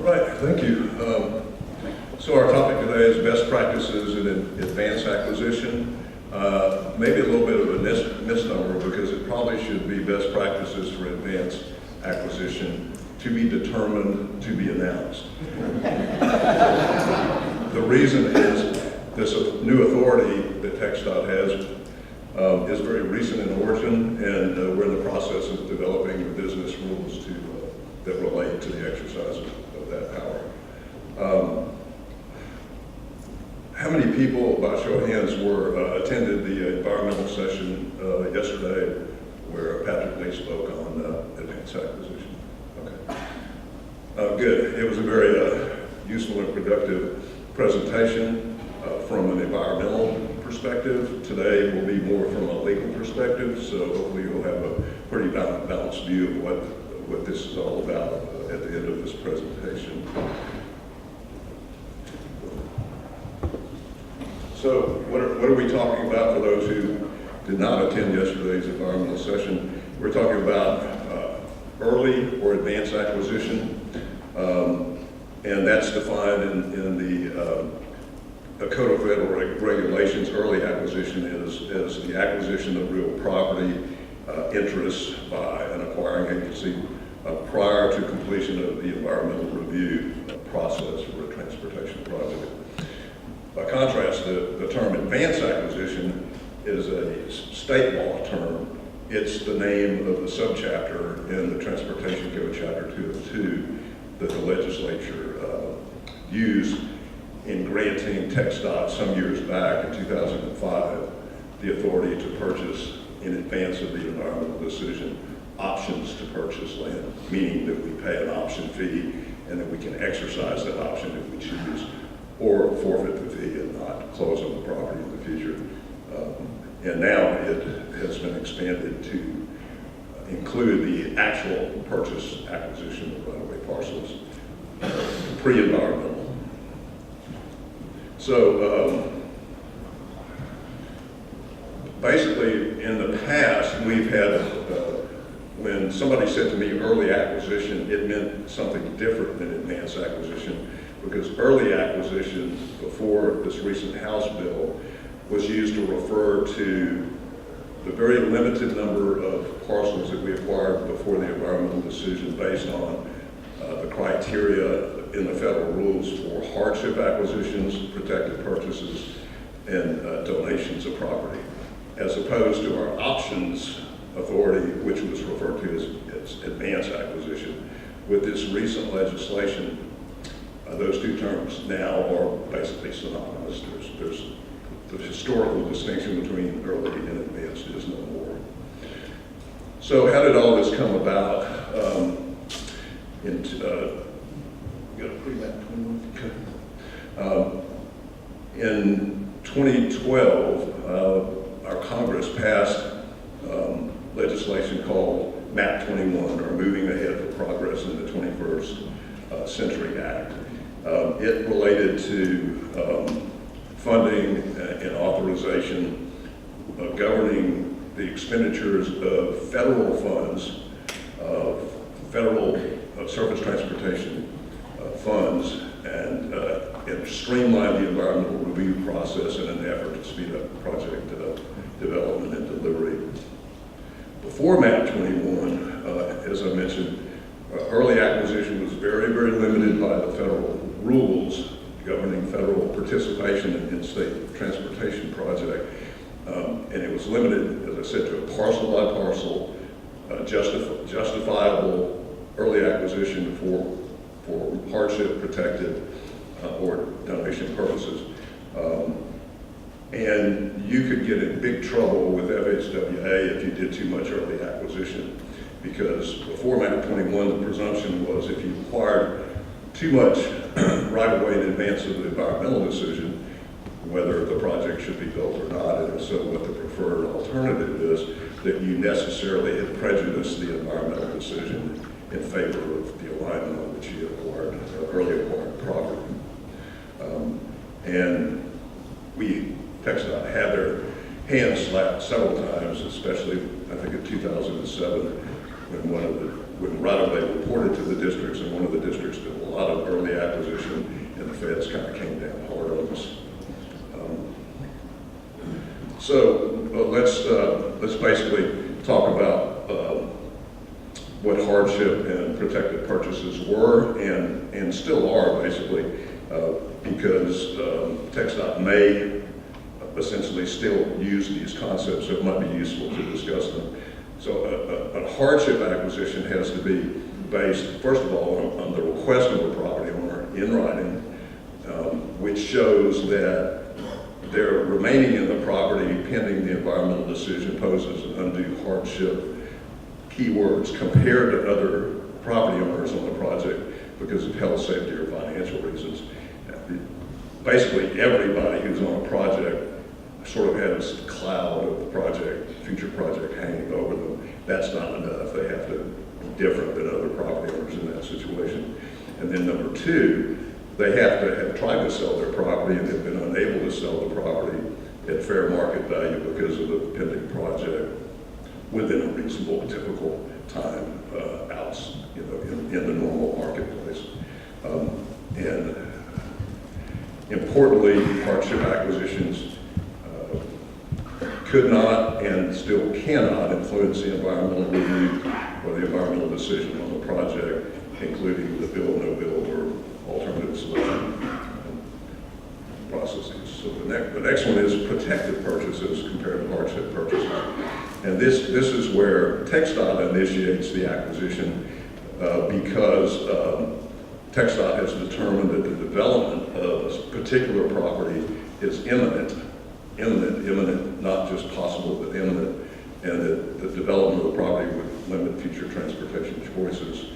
Right, thank you. So our topic today is best practices in advanced acquisition. Maybe a little bit of a misnomer because it probably should be best practices for advanced acquisition to be determined, to be announced. The reason is this new authority that TxDOT has is very recent in origin, and we're in the process of developing the business rules that relate to the exercise of that power. How many people, by show of hands, attended the environmental session yesterday where Patrick Lee spoke on advanced acquisition? Okay. Good. It was a very useful and productive presentation from an environmental perspective. Today will be more from a legal perspective, so hopefully you'll have a pretty balanced view of what this is all about at the end of this presentation. So what are we talking about for those who did not attend yesterday's environmental session? We're talking about early or advanced acquisition, and that's defined in the Code of Federal Regulations. Early acquisition is the acquisition of real property interests by an acquiring agency prior to completion of the environmental review process for a transportation project. By contrast, the term advanced acquisition is a state law term. It's the name of the subchapter in the Transportation Code, Chapter 202, that the legislature used in granting TxDOT some years back in 2005 the authority to purchase in advance of the environmental decision options to purchase land, meaning that we pay an option fee and that we can exercise that option if we choose, or forfeit the fee and not close on the property in the future. And now it has been expanded to include the actual purchase acquisition of right-of-way parcels, pre-environmental. So basically in the past we've had, when somebody said to me early acquisition, it meant something different than advanced acquisition, because early acquisition before this recent House bill was used to refer to the very limited number of parcels that we acquired before the environmental decision based on the criteria in the federal rules for hardship acquisitions, protected purchases, and donations of property, as opposed to our options authority, which was referred to as advanced acquisition. With this recent legislation, those two terms now are basically synonymous. There's the historical distinction between early and advanced is no more. So how did all this come about? You got a pre-map 21? In 2012, our Congress passed legislation called MAP 21, or Moving Ahead for Progress in the 21st Century Act. It related to funding and authorization of governing the expenditures of federal funds, federal surface transportation funds, and streamline the environmental review process in an effort to speed up project development and delivery. Before MAP 21, as I mentioned, early acquisition was very, very limited by the federal rules governing federal participation in state transportation project. And it was limited, as I said, to a parcel by parcel, justifiable early acquisition for hardship protected or donation purposes. And you could get in big trouble with FHWA if you did too much early acquisition, because before MAP 21, the presumption was if you acquired too much right-of-way in advance of the environmental decision, whether the project should be built or not, and so what the preferred alternative is, that you necessarily had prejudiced the environmental decision in favor of the alignment on which you acquired, early acquired property. And TxDOT had their hands slapped several times, especially I think in 2007, when right-of-way reported to the districts, and one of the districts did a lot of early the feds kind of came down hard on us. Let's basically talk about what hardship and protected purchases were and still are, basically, because TxDOT may essentially still use these concepts, so it might be useful to discuss them. So a hardship acquisition has to be based, first of all, on the request of a property owner in writing, which shows that their remaining in the property pending the environmental decision poses an undue hardship, keywords, compared to other property owners on the project because of health, safety, or financial reasons. Basically, everybody who's on a project sort of has a cloud of the future project hanging over them. That's not enough. They have to be different than other property owners in that situation. And then number two, they have to have tried to sell their property and have been unable to sell the property at fair market value because of the pending project within a reasonable, typical time in the normal marketplace. And importantly, hardship acquisitions could not and still cannot influence the environmental review or the environmental decision on the project, including the build, no build, or alternative solution processes. So the next one is protected purchases compared to hardship purchases. And this is where TxDOT initiates the acquisition because TxDOT has determined that the development of a particular property is imminent, not just possible, but imminent, and that the development of the property would limit future transportation choices.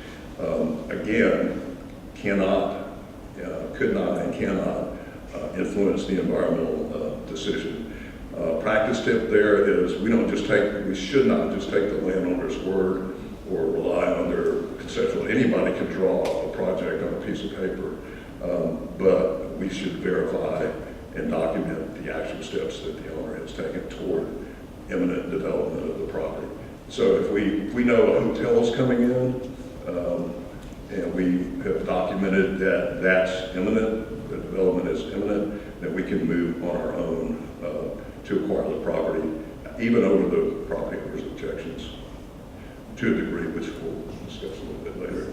Again, could not and cannot influence the environmental decision. Practice tip there is we should not just take the landowner's word or rely on their conceptual. Anybody can draw a project on a piece of paper, but we should verify and document the actual steps that the owner has taken toward imminent development of the property. So if we know a hotel is coming in, and we have documented that that's imminent, the development is imminent, then we can move on our own to acquire the property, even over the property owner's objections, to a degree which we'll discuss a little bit later.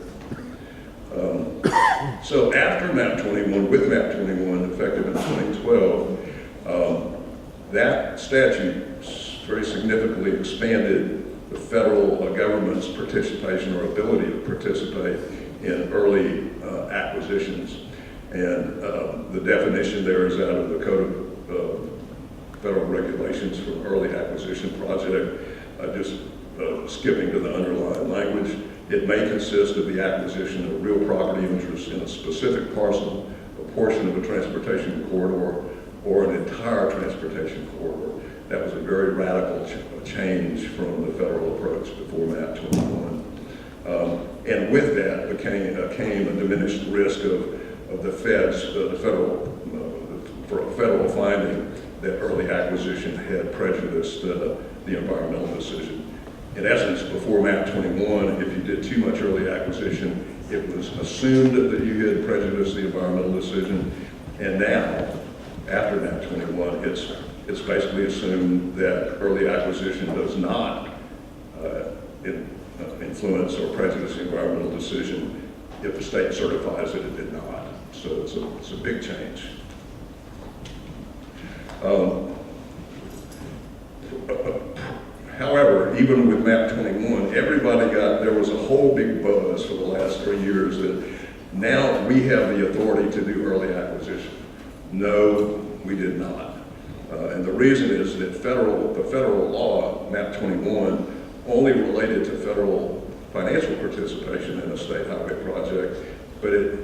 So after MAP 21, with MAP 21 effective in 2012, that statute very significantly expanded the federal government's participation or ability to participate in early acquisitions. And the definition there is out of the Code of Federal Regulations for Early Acquisition Project. Just skipping to the underlying language, it may consist of the acquisition of real property interest in a specific parcel, a portion of a transportation corridor, or an entire transportation corridor. That was a very radical change from the federal approach before MAP 21. And with that came a diminished risk of the feds, for a federal finding that early acquisition had prejudiced the environmental decision. In essence, before MAP 21, if you did too much early acquisition, it was assumed that you had prejudiced the environmental decision. And now, after MAP 21, it's basically assumed that early acquisition does not influence or prejudice the environmental decision if the state certifies that it did not. So it's a big change. However, even with MAP 21, there was a whole big buzz for the last 3 years that now we have the authority to do early acquisition. No, we did not. And the reason is that the federal law, MAP 21, only related to federal financial participation in a state highway project, but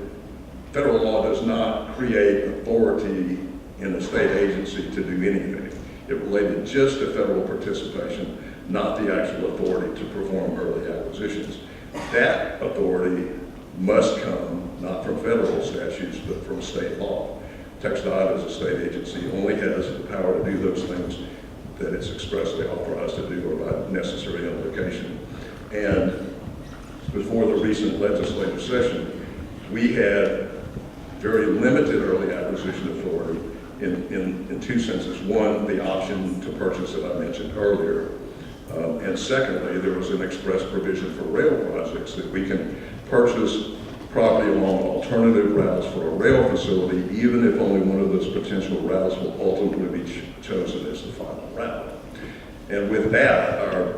federal law does not create authority in a state agency to do anything. It related just to federal participation, not the actual authority to perform early acquisitions. That authority must come not from federal statutes, but from state law. TxDOT as a state agency only has the power to do those things that it's expressly authorized to do or by necessary implication. And before the recent legislative session, we had very limited early acquisition authority in two senses. One, the option to purchase that I mentioned earlier. And secondly, there was an express provision for rail projects that we can purchase property along alternative routes for a rail facility, even if only one of those potential routes will ultimately be chosen as the final route. And with that, our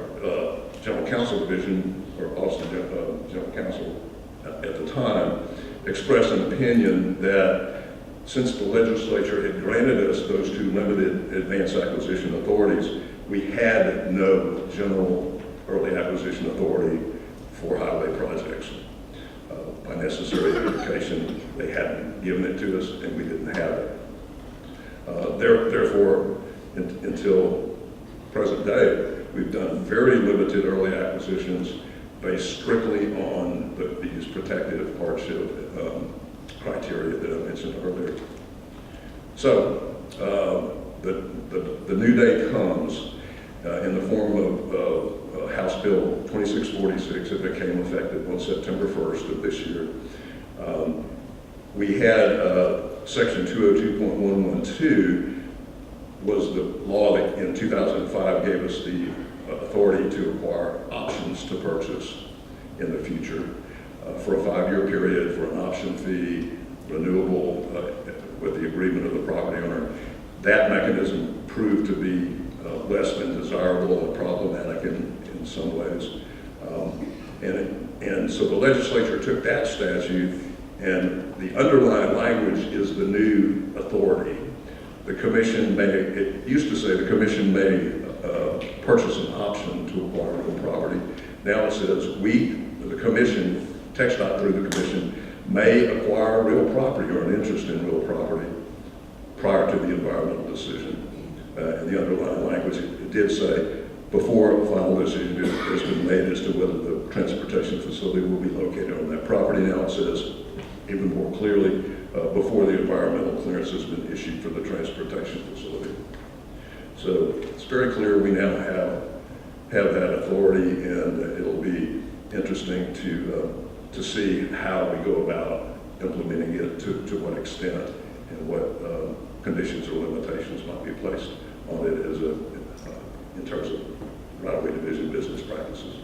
General Counsel Division, or Austin General Counsel at the time, expressed an opinion that since the legislature had granted us those two limited advanced acquisition authorities, we had no general early acquisition authority for highway projects. By necessary indication, they hadn't given it to us, and we didn't have it. Therefore, until present day, we've done very limited early acquisitions based strictly on these protective hardship criteria that I mentioned earlier. So the new day comes in the form of House Bill 2646 that became effective on September 1st of this year. We had Section 202.112 was the law that in 2005 gave us the authority to acquire options to purchase in the future for a 5-year period for an option fee, renewable with the agreement of the property owner. That mechanism proved to be less than desirable and problematic in some ways. And so the legislature took that statute, and the underlying language is the new authority. The commission may, it used to say the commission may purchase an option to acquire real property. Now it says the commission, TxDOT through the commission, may acquire real property or an interest in real property prior to the environmental decision. In the underlying language, it did say before a final decision has been made as to whether the transportation facility will be located on that property. Now it says even more clearly before the environmental clearance has been issued for the transportation facility. So it's very clear we now have that authority, and it'll be interesting to see how we go about implementing it, to what extent, and what conditions or limitations might be placed on it as in terms of right-of-way division business practices.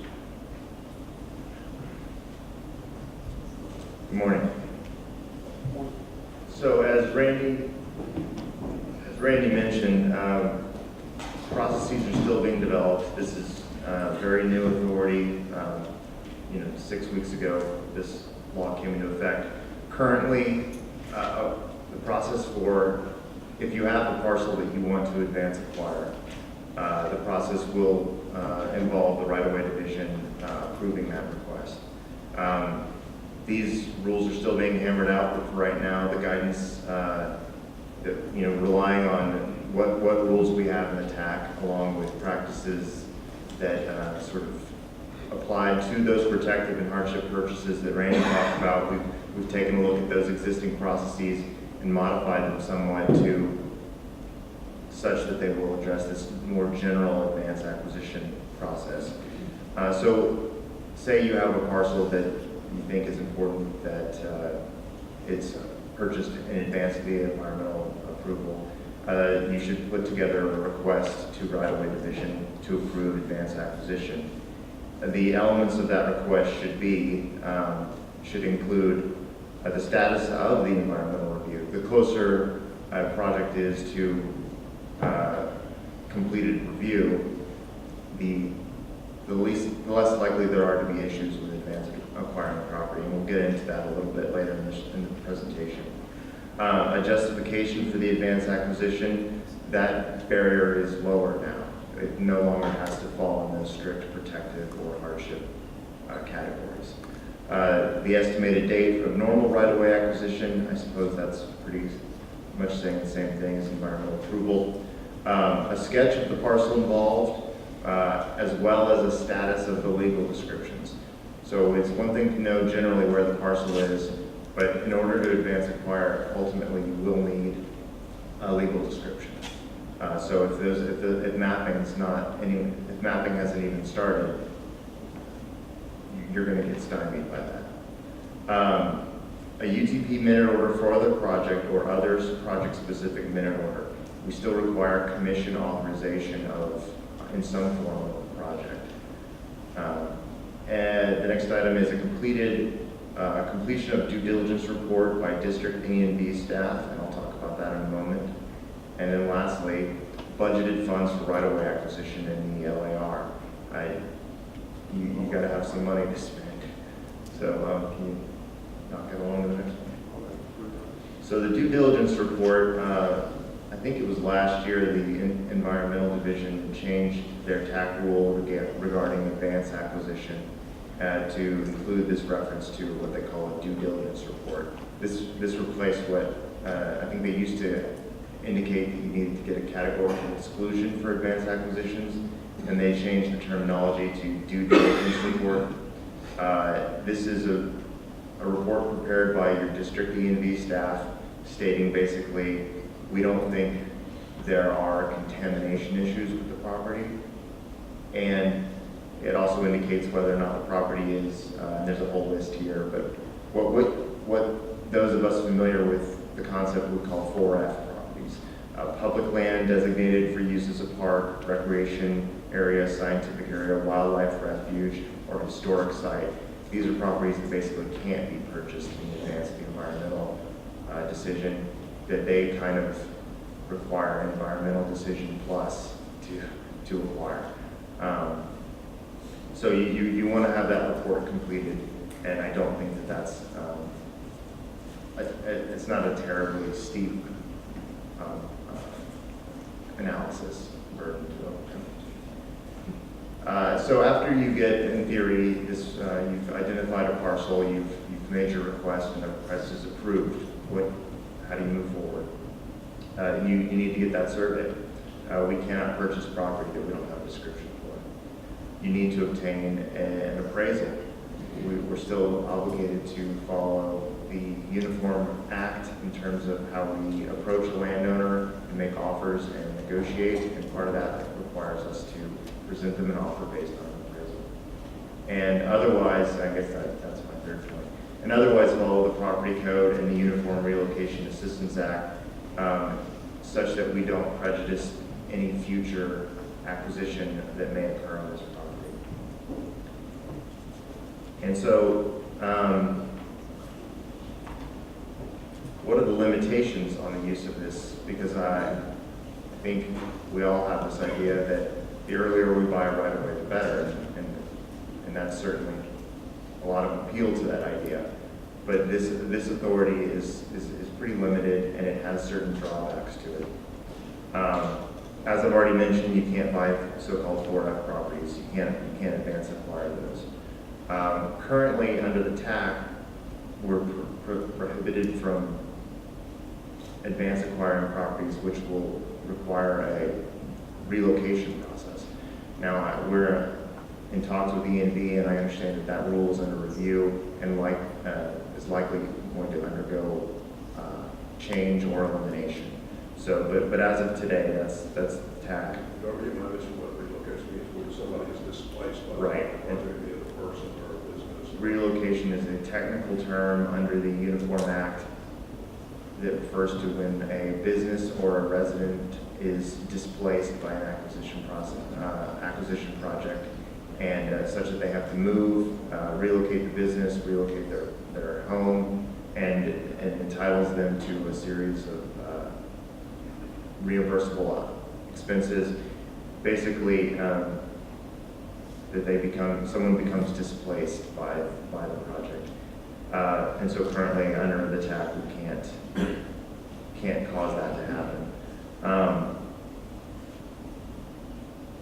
Good morning. So as Randy mentioned, processes are still being developed. This is very new authority. 6 weeks ago, this law came into effect. Currently, the process for, if you have a parcel that you want to advance acquire, the process will involve the right-of-way division approving that request. These rules are still being hammered out, but for right now, the guidance, relying on what rules we have in the TAC, along with practices that sort of apply to those protective and hardship purchases that Randy talked about. We've taken a look at those existing processes and modified them somewhat to such that they will address this more general advanced acquisition process. So say you have a parcel that you think is important that it's purchased in advance via environmental approval. You should put together a request to right-of-way division to approve advanced acquisition. The elements of that request should include the status of the environmental review. The closer a project is to completed review, the less likely there are to be issues with advanced acquiring property, and we'll get into that a little bit later in the presentation. A justification for the advanced acquisition, that barrier is lower now. It no longer has to fall in those strict protective or hardship categories. The estimated date of normal right-of-way acquisition, I suppose that's pretty much saying the same thing as environmental approval. A sketch of the parcel involved, as well as a status of the legal descriptions. So it's one thing to know generally where the parcel is, but in order to advance acquire, ultimately you will need a legal description. So if mapping hasn't even started, you're going to get stymied by that. a UTP minute order for the project or others project-specific minute order. We still require commission authorization in some form of the project. And the next item is a completion of due diligence report by district E&B staff, and I'll talk about that in a moment. And then lastly, budgeted funds for right-of-way acquisition in the LAR. You got to have some money to spend. So can you knock it along to the next one? So the due diligence report, I think it was last year the environmental division changed their TAC rule regarding advanced acquisition to include this reference to what they call a due diligence report. This replaced what I think they used to indicate that you needed to get a categorical exclusion for advanced acquisitions, and they changed the terminology to due diligence report. This is a report prepared by your district E&B staff stating basically, we don't think there are contamination issues with the property, and it also indicates whether or not the property is, there's a whole list here, but what those of us familiar with the concept would call 4F properties. Public land designated for use as a park, recreation area, scientific area, wildlife refuge, or historic site. These are properties that basically can't be purchased in advance of the environmental decision, that they kind of require an environmental decision plus to acquire. So you want to have that report completed, and I don't think that that's, it's not a terribly steep analysis burden to overcome. So after you get, in theory, this, you've identified a parcel, you've made your request, and the request is approved, how do you move forward? You need to get that surveyed. We cannot purchase property that we don't have a description for. You need to obtain an appraisal. We're still obligated to follow the Uniform Act in terms of how we approach a landowner and make offers and negotiate, and part of that requires us to present them an offer based on an appraisal. And otherwise, I guess that's my third point, and otherwise follow the property code and the Uniform Relocation Assistance Act such that we don't prejudice any future acquisition that may occur on this property. And so, what are the limitations on the use of this? Because I think we all have this idea that the earlier we buy right away, the better, and that's certainly a lot of appeal to that idea. But this authority is pretty limited, and it has certain drawbacks to it. As I've already mentioned, you can't buy so-called 4F properties. You can't advance acquire those. Currently, under the TAC, we're prohibited from advance acquiring properties which will require a relocation process. Now, we're in talks with E&B, and I understand that rule is under review and is likely going to undergo change or elimination. So, but as of today, that's the TAC. Darby, you might mention what relocation means, where somebody is displaced by right. the project, be it a person or a business. Relocation is a technical term under the Uniform Act that refers to when a business or a resident is displaced by an acquisition project, and such that they have to move, relocate the business, relocate their home, and entitles them to a series of reimbursable expenses. Basically, that someone becomes displaced by the project. And so currently under the TAC, we can't cause that to happen.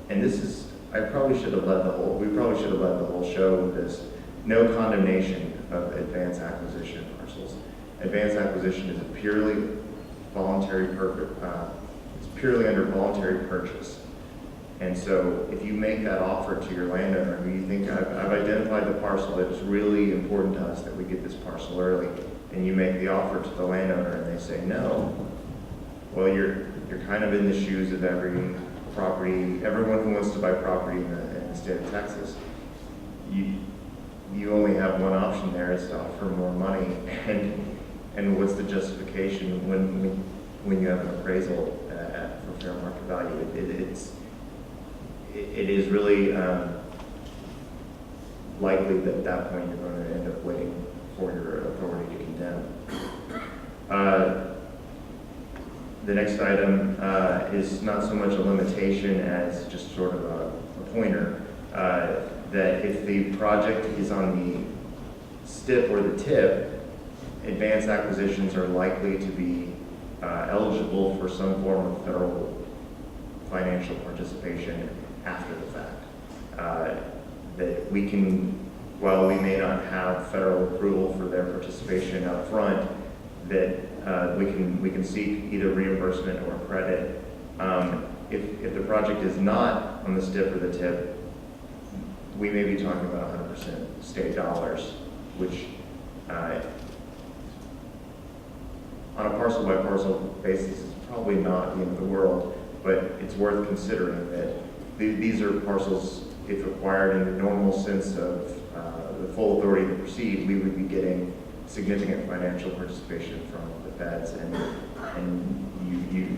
And this is, we probably should have led the whole show with this. No condemnation of advance acquisition parcels. Advance acquisition is a purely voluntary it's purely under voluntary purchase. And so if you make that offer to your landowner, who you think, I've identified the parcel that is really important to us that we get this parcel early, and you make the offer to the landowner and they say no, well, you're kind of in the shoes of everyone who wants to buy property in the state of Texas. You you only have one option there, is to offer more money, and what's the justification when you have an appraisal for fair market value? It is really likely that at that point you're going to end up waiting for your authority to condemn. The next item is not so much a limitation as just sort of a pointer, that if the project is on the STIP or the TIP, advanced acquisitions are likely to be eligible for some form of federal financial participation after the fact. That we can, while we may not have federal approval for their participation up front, that we can seek either reimbursement or credit. If the project is not on the STIP or the TIP, we may be talking about 100% state dollars, which on a parcel by parcel basis is probably not the end of the world, but it's worth considering that these are parcels, if acquired in the normal sense of the full authority to proceed, we would be getting significant financial participation from the feds, and you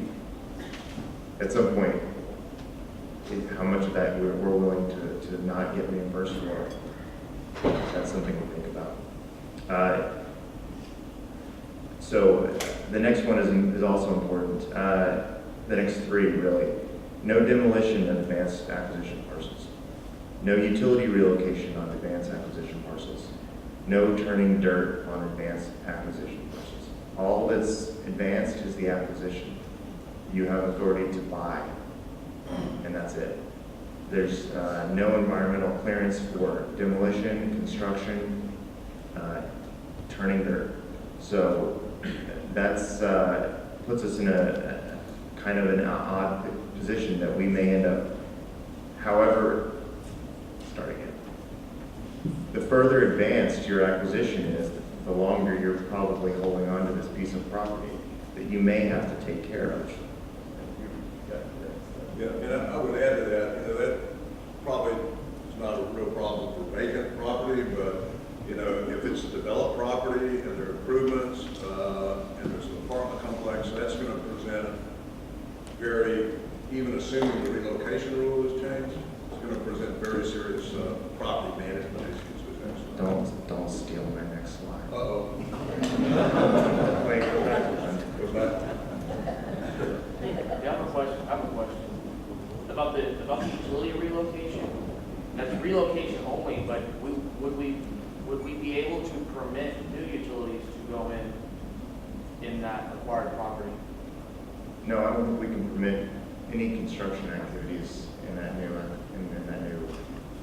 at some point, how much of that we're willing to not get reimbursed for, that's something to think about. So the next one is also important. The next three, really. No demolition of advanced acquisition parcels. No utility relocation on advanced acquisition parcels. No turning dirt on advanced acquisition parcels. All that's advanced is the acquisition. You have authority to buy, and that's it. There's no environmental clearance for demolition, construction, turning dirt. So that's puts us in a kind of an odd position that we may end up, however, start again. The further advanced your acquisition is, the longer you're probably holding on to this piece of property that you may have to take care of. Yeah, and I would add to that, that probably is not a real problem for vacant property, but, if it's developed property and there are improvements, and there's an apartment complex, that's going to present even assuming the relocation rule is changed, it's going to present very serious property management issues with that. Don't steal my next slide. Uh-oh. Wait, go back. Go back. Yeah, I have a question. About the utility relocation. That's relocation only, but would we be able to permit new utilities to go in that acquired property? No, I don't think we can permit any construction activities in that new.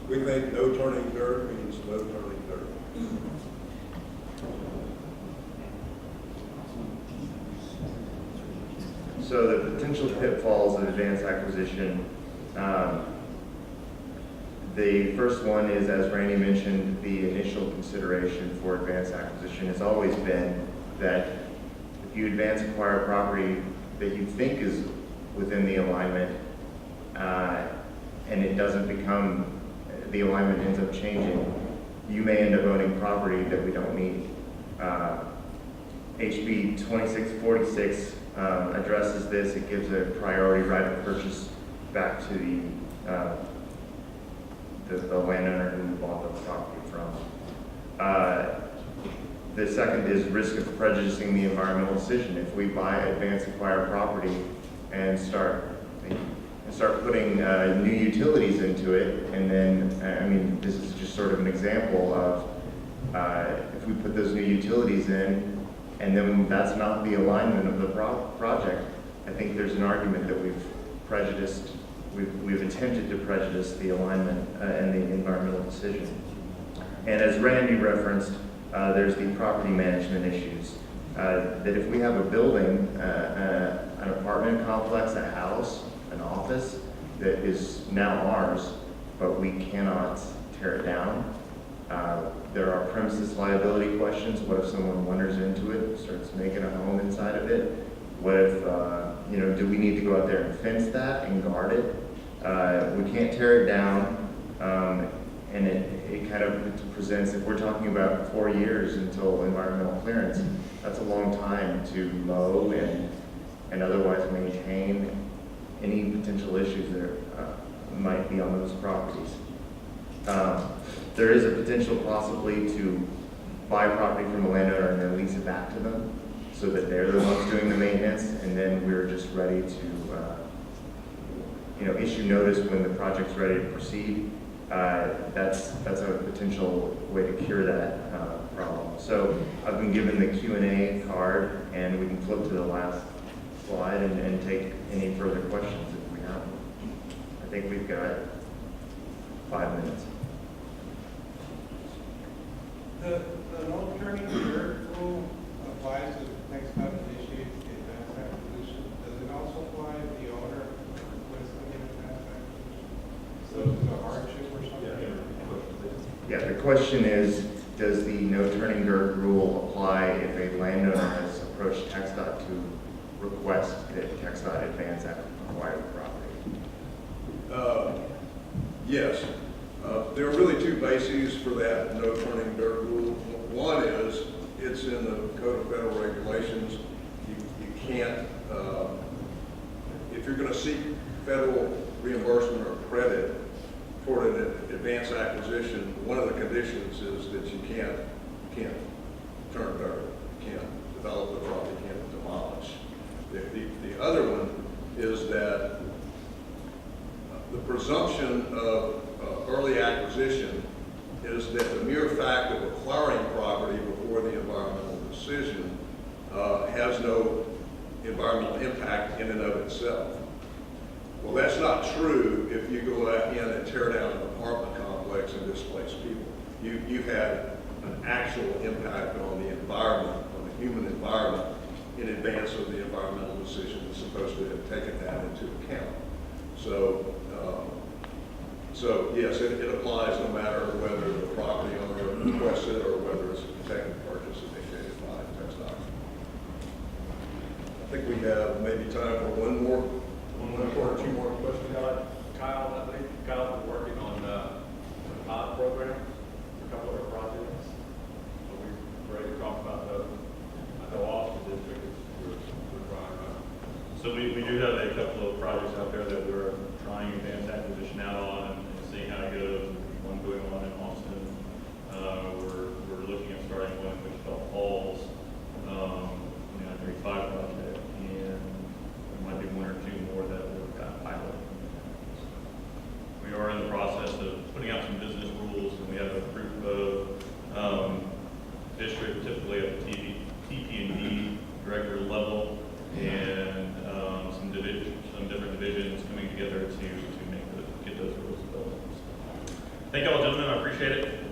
We think no turning dirt means no turning dirt. So the potential pitfalls of advanced acquisition. The first one is, as Randy mentioned, the initial consideration for advanced acquisition has always been that if you advance acquire a property that you think is within the alignment, and it doesn't become, the alignment ends up changing, you may end up owning property that we don't need. HB 2646 addresses this. It gives a priority right of purchase back to the landowner who we bought the property from. The second is risk of prejudicing the environmental decision. If we buy advanced acquired property and start putting new utilities into it, and then, this is just sort of an example of if we put those new utilities in, and then that's not the alignment of the project, I think there's an argument that we've attempted to prejudice the alignment and the environmental decision. And as Randy referenced, there's the property management issues. That if we have a building, an apartment complex, a house, an office that is now ours, but we cannot tear it down, there are premises liability questions. What if someone wanders into it and starts making a home inside of it? What if, do we need to go out there and fence that and guard it? We can't tear it down, and it kind of presents, if we're talking about 4 years until environmental clearance, that's a long time to mow and otherwise maintain any potential issues that might be on those properties. There is a potential possibly to buy property from a landowner and then lease it back to them so that they're the ones doing the maintenance, and then we're just ready to issue notice when the project's ready to proceed. That's a potential way to cure that problem. So I've been given the Q&A card, and we can flip to the last slide and take any further questions if we have them. I think we've got 5 minutes. The no turning dirt rule applies to TxDOT initiates the advanced acquisition. Does it also apply if the owner requesting an advanced acquisition? So is it a hardship or something? Yeah, the question is, does the no turning dirt rule apply if a landowner has approached TxDOT to request that TxDOT advance acquire the property? Yes. There are really two bases for that no turning dirt rule. One is it's in the Code of Federal Regulations. You can't, if you're going to seek federal reimbursement or credit for an advanced acquisition, one of the conditions is that you can't turn dirt, you can't develop the property, you can't demolish. The other one is that the presumption of early acquisition is that the mere fact of acquiring property before the environmental decision has no environmental impact in and of itself. Well, that's not true if you go in and tear down an apartment complex and displace people. You've had an actual impact on the environment, on the human environment, in advance of the environmental decision that's supposed to have taken that into account. So yes, it applies no matter whether the property owner requests it or whether it's a protected purchase initiated by TxDOT. I think we have maybe time for one more or two more questions. Kyle, I think Kyle's been working on a pilot program for a couple of our projects. So we're ready to talk about those. I know Austin District is we're trying to. So we do have a couple of projects out there that we're trying advanced acquisition out on and seeing how it goes. One going on in Austin. We're looking at starting one in Wichita Falls, 35 project, and there might be one or two more that we're kind of piloting. We are in the process of putting out some business rules, and we have a group of district, typically at the TP&D director level, and some different divisions coming together to get those rules developed. Thank you all, gentlemen. I appreciate it.